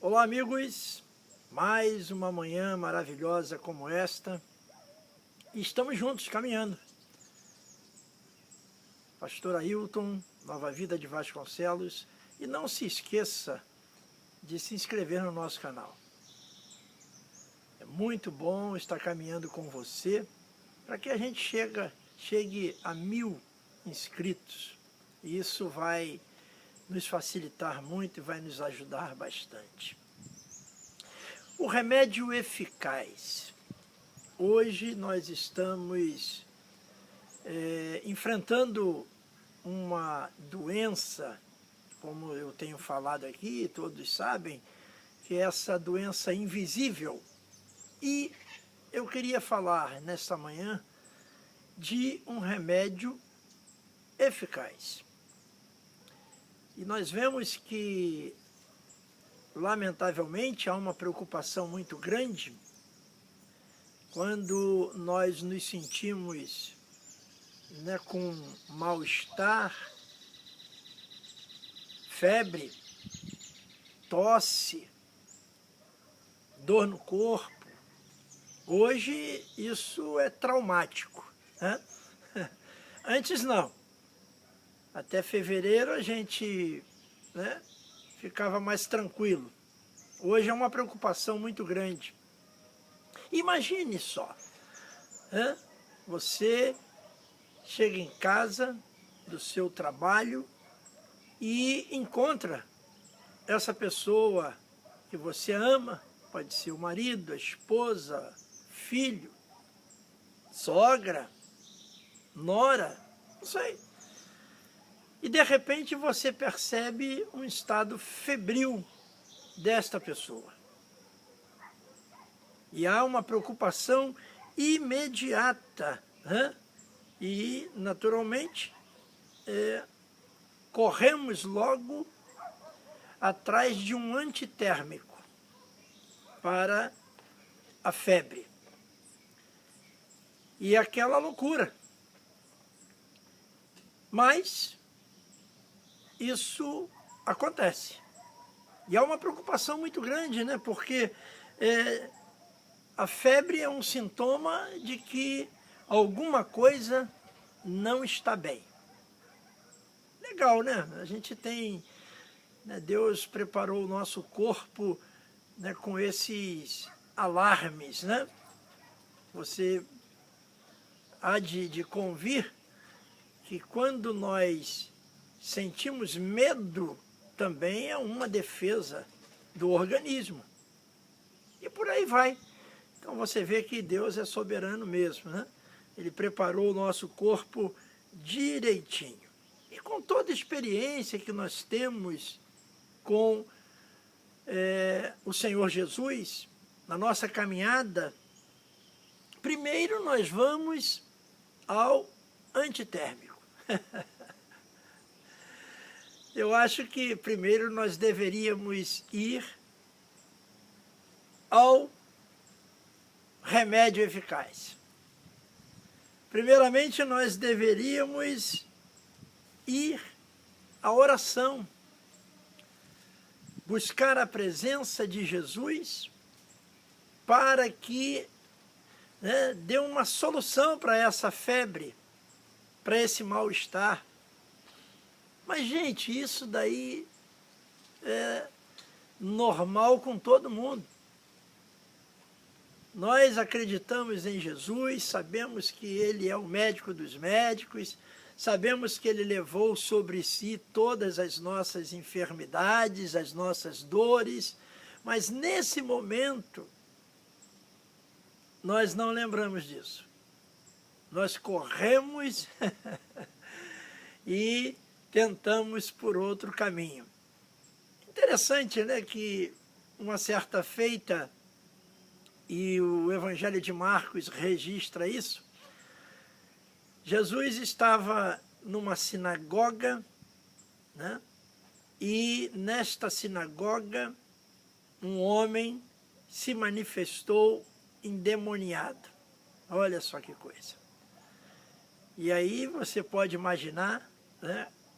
Olá, amigos! Mais uma manhã maravilhosa como esta. E estamos juntos, caminhando. Pastor Ailton, Nova Vida de Vasconcelos. E não se esqueça de se inscrever no nosso canal. É muito bom estar caminhando com você para que a gente chegue a 1000 inscritos. E isso vai nos facilitar muito e vai nos ajudar bastante. O remédio eficaz. Hoje nós estamos enfrentando uma doença, como eu tenho falado aqui, todos sabem, que é essa doença invisível. E eu queria falar nesta manhã de um remédio eficaz. E nós vemos que, lamentavelmente, há uma preocupação muito grande quando nós nos sentimos com mal-estar, febre, tosse, dor no corpo. Hoje isso é traumático, né? Antes não. Até fevereiro a gente ficava mais tranquilo. Hoje é uma preocupação muito grande. Imagine só, você chega em casa do seu trabalho e encontra essa pessoa que você ama, pode ser o marido, a esposa, filho, sogra, nora, não sei. E de repente você percebe um estado febril desta pessoa. E há uma preocupação imediata, e naturalmente corremos logo atrás de um antitérmico para a febre. E aquela loucura. Mas isso acontece. E há uma preocupação muito grande, porque a febre é um sintoma de que alguma coisa não está bem. Legal, né? A gente tem... Deus preparou o nosso corpo com esses alarmes, Você há de convir que quando nós sentimos medo, também é uma defesa do organismo. E por aí vai. Então você vê que Deus é soberano mesmo, Ele preparou o nosso corpo direitinho. E com toda a experiência que nós temos com o Senhor Jesus, na nossa caminhada, primeiro nós vamos ao antitérmico. Eu acho que primeiro nós deveríamos ir ao remédio eficaz. Primeiramente, nós deveríamos ir à oração, buscar a presença de Jesus para que dê uma solução para essa febre, para esse mal-estar. Mas, gente, isso daí é normal com todo mundo. Nós acreditamos em Jesus, sabemos que Ele é o médico dos médicos, sabemos que Ele levou sobre si todas as nossas enfermidades, as nossas dores, mas nesse momento nós não lembramos disso. Nós corremos e tentamos por outro caminho. Interessante, que uma certa feita, e o Evangelho de Marcos registra isso, Jesus estava numa sinagoga, e nesta sinagoga um homem se manifestou endemoniado. Olha só que coisa. E aí você pode imaginar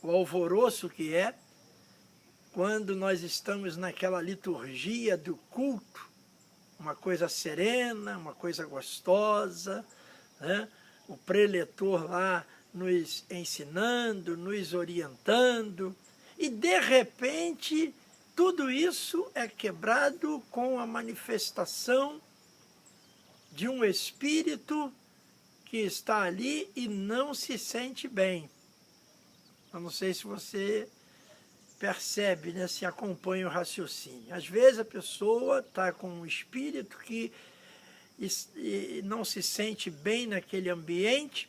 o alvoroço que é quando nós estamos naquela liturgia do culto, uma coisa serena, uma coisa gostosa, né? O preletor lá nos ensinando, nos orientando, e de repente tudo isso é quebrado com a manifestação de um espírito que está ali e não se sente bem. Eu não sei se você percebe, né, se acompanha o raciocínio. Às vezes a pessoa está com um espírito que não se sente bem naquele ambiente,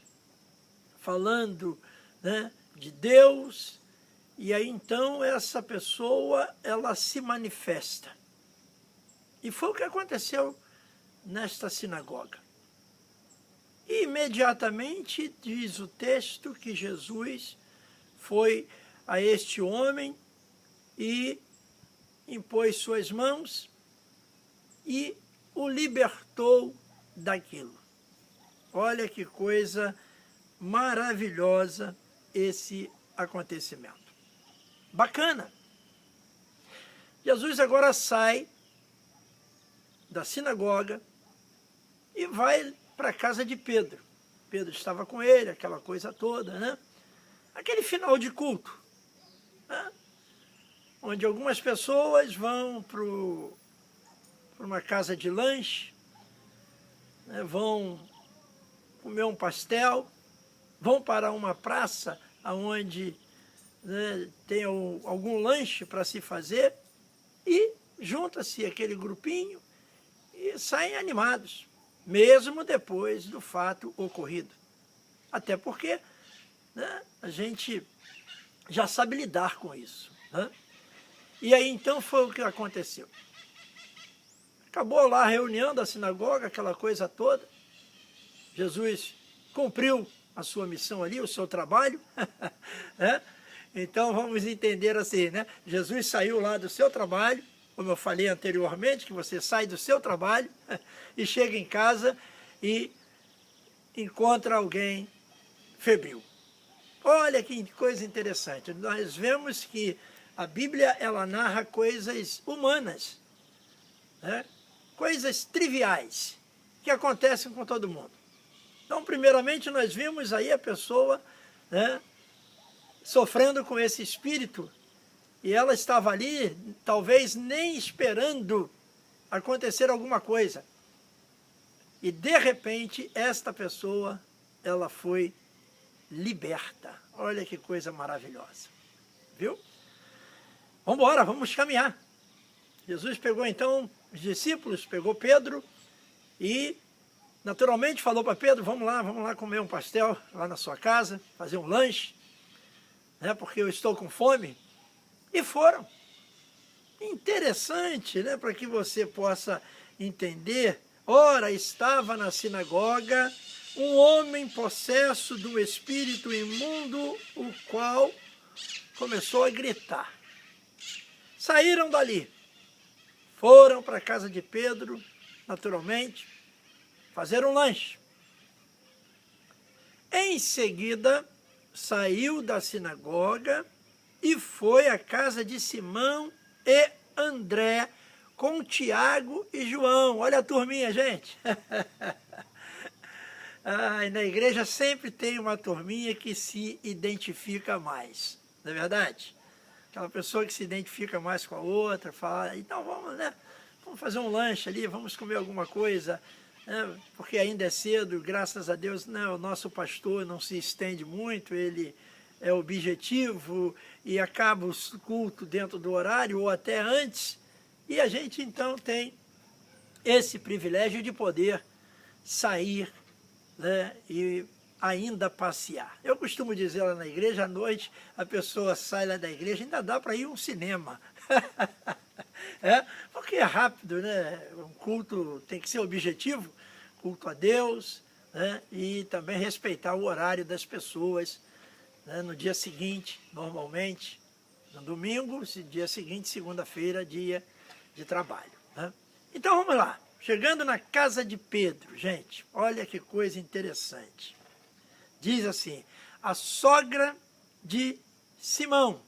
falando, né, de Deus, e aí então essa pessoa ela se manifesta. E foi o que aconteceu nesta sinagoga. E imediatamente diz o texto que Jesus foi a este homem e impôs suas mãos e o libertou daquilo. Olha que coisa maravilhosa esse acontecimento. Bacana. Jesus agora sai da sinagoga e vai para a casa de Pedro. Pedro estava com ele, aquela coisa toda, né? Aquele final de culto, né? Onde algumas pessoas vão para uma casa de lanche, né? Vão comer um pastel, vão para uma praça onde, né, tem algum lanche para se fazer e junta-se aquele grupinho e saem animados, mesmo depois do fato ocorrido. Até porque, né, a gente já sabe lidar com isso, né? E aí então foi o que aconteceu. Acabou lá a reunião da sinagoga, aquela coisa toda. Jesus cumpriu a sua missão ali, o seu trabalho. Né? Então vamos entender assim, né? Jesus saiu lá do seu trabalho, como eu falei anteriormente, que você sai do seu trabalho e chega em casa e encontra alguém febril. Olha que coisa interessante. Nós vemos que a Bíblia ela narra coisas humanas, né? Coisas triviais que acontecem com todo mundo. Então, primeiramente, nós vimos aí a pessoa, né, sofrendo com esse espírito, e ela estava ali, talvez nem esperando acontecer alguma coisa. E, de repente, esta pessoa, ela foi liberta. Olha que coisa maravilhosa. Viu? Vamos embora, vamos caminhar. Jesus pegou, então, os discípulos, pegou Pedro e naturalmente falou para Pedro, vamos lá comer um pastel lá na sua casa, fazer um lanche, né, porque eu estou com fome. E foram. Interessante, né, para que você possa entender. Ora, estava na sinagoga um homem possesso do espírito imundo, o qual começou a gritar. Saíram dali, foram para a casa de Pedro, naturalmente, fazer um lanche. Em seguida, saiu da sinagoga e foi à casa de Simão e André, com Tiago e João. Olha a turminha, gente. Na igreja sempre tem uma turminha que se identifica mais, não é verdade? Aquela pessoa que se identifica mais com a outra, fala, então vamos, né? Vamos fazer um lanche ali, vamos comer alguma coisa, né? Porque ainda é cedo, graças a Deus, né? O nosso pastor não se estende muito, ele é objetivo e acaba o culto dentro do horário ou até antes, e a gente então tem esse privilégio de poder sair, né, e ainda passear. Eu costumo dizer lá na igreja, à noite, a pessoa sai lá da igreja, ainda dá para ir a um cinema. Porque é rápido, né? Um culto tem que ser objetivo, culto a Deus, né? E também respeitar o horário das pessoas, né? No dia seguinte, normalmente, no domingo, dia seguinte, segunda-feira, dia de trabalho, né? Então vamos lá. Chegando na casa de Pedro, gente, olha que coisa interessante. Diz assim, a sogra de Simão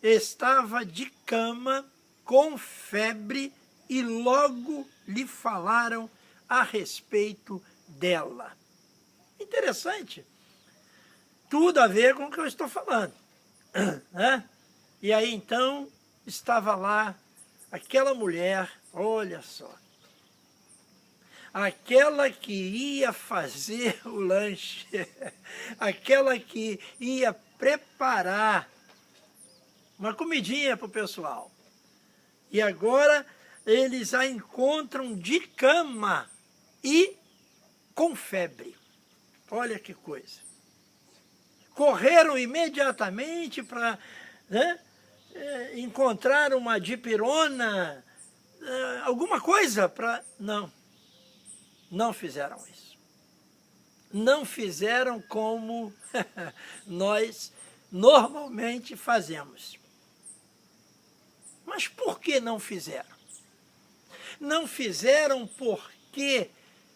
estava de cama com febre e logo lhe falaram a respeito dela. Interessante. Tudo a ver com o que eu estou falando. Né? E aí então estava lá aquela mulher, olha só, aquela que ia fazer o lanche, aquela que ia preparar uma comidinha para o pessoal. E agora eles a encontram de cama e com febre. Olha que coisa. Correram imediatamente para, né, encontrar uma dipirona, alguma coisa para... Não fizeram isso. Não fizeram como nós normalmente fazemos. Mas por que não fizeram? Não fizeram porque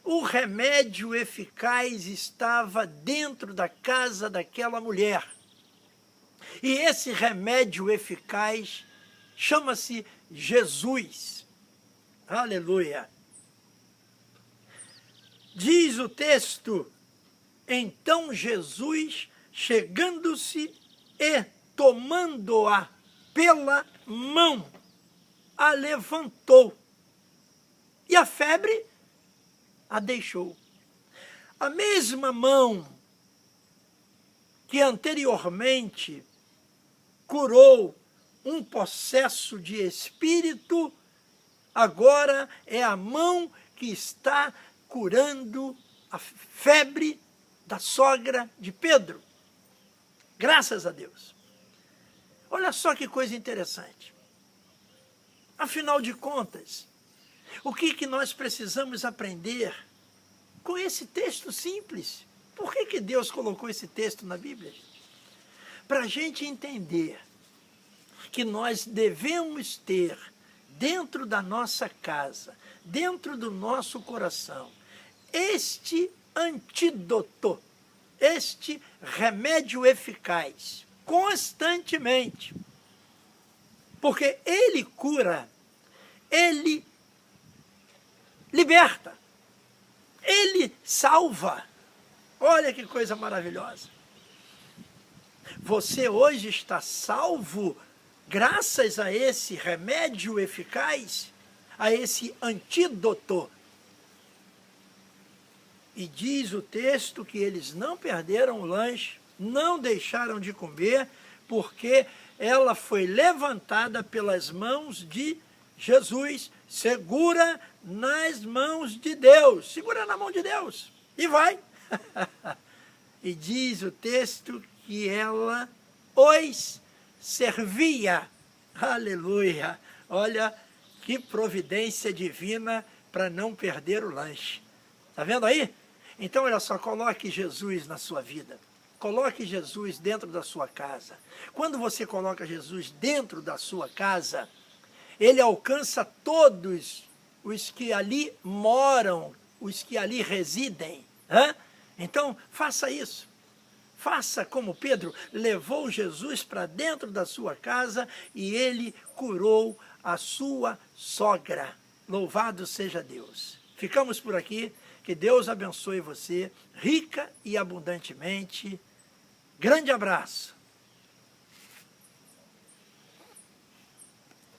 o remédio eficaz estava dentro da casa daquela mulher. E esse remédio eficaz chama-se Jesus. Aleluia! Diz o texto, então Jesus, chegando-se e tomando-a pela mão, a levantou. E a febre a deixou. A mesma mão que anteriormente curou um possesso de espírito, agora é a mão que está curando a febre da sogra de Pedro. Graças a Deus. Olha só que coisa interessante. Afinal de contas, o que nós precisamos aprender com esse texto simples? Por que Deus colocou esse texto na Bíblia, gente? Para a gente entender que nós devemos ter dentro da nossa casa, dentro do nosso coração, este antídoto, este remédio eficaz, constantemente. Porque ele cura, ele liberta, ele salva. Olha que coisa maravilhosa. Você hoje está salvo graças a esse remédio eficaz, a esse antídoto. E diz o texto que eles não perderam o lanche, não deixaram de comer, porque ela foi levantada pelas mãos de Jesus, segura nas mãos de Deus, segura na mão de Deus, e vai. E diz o texto que ela os servia. Aleluia! Olha que providência divina para não perder o lanche. Está vendo aí? Então, olha só, coloque Jesus na sua vida. Coloque Jesus dentro da sua casa. Quando você coloca Jesus dentro da sua casa, ele alcança todos os que ali moram, os que ali residem. Hein? Então, faça isso. Faça como Pedro levou Jesus para dentro da sua casa e ele curou a sua sogra. Louvado seja Deus. Ficamos por aqui. Que Deus abençoe você rica e abundantemente. Grande abraço.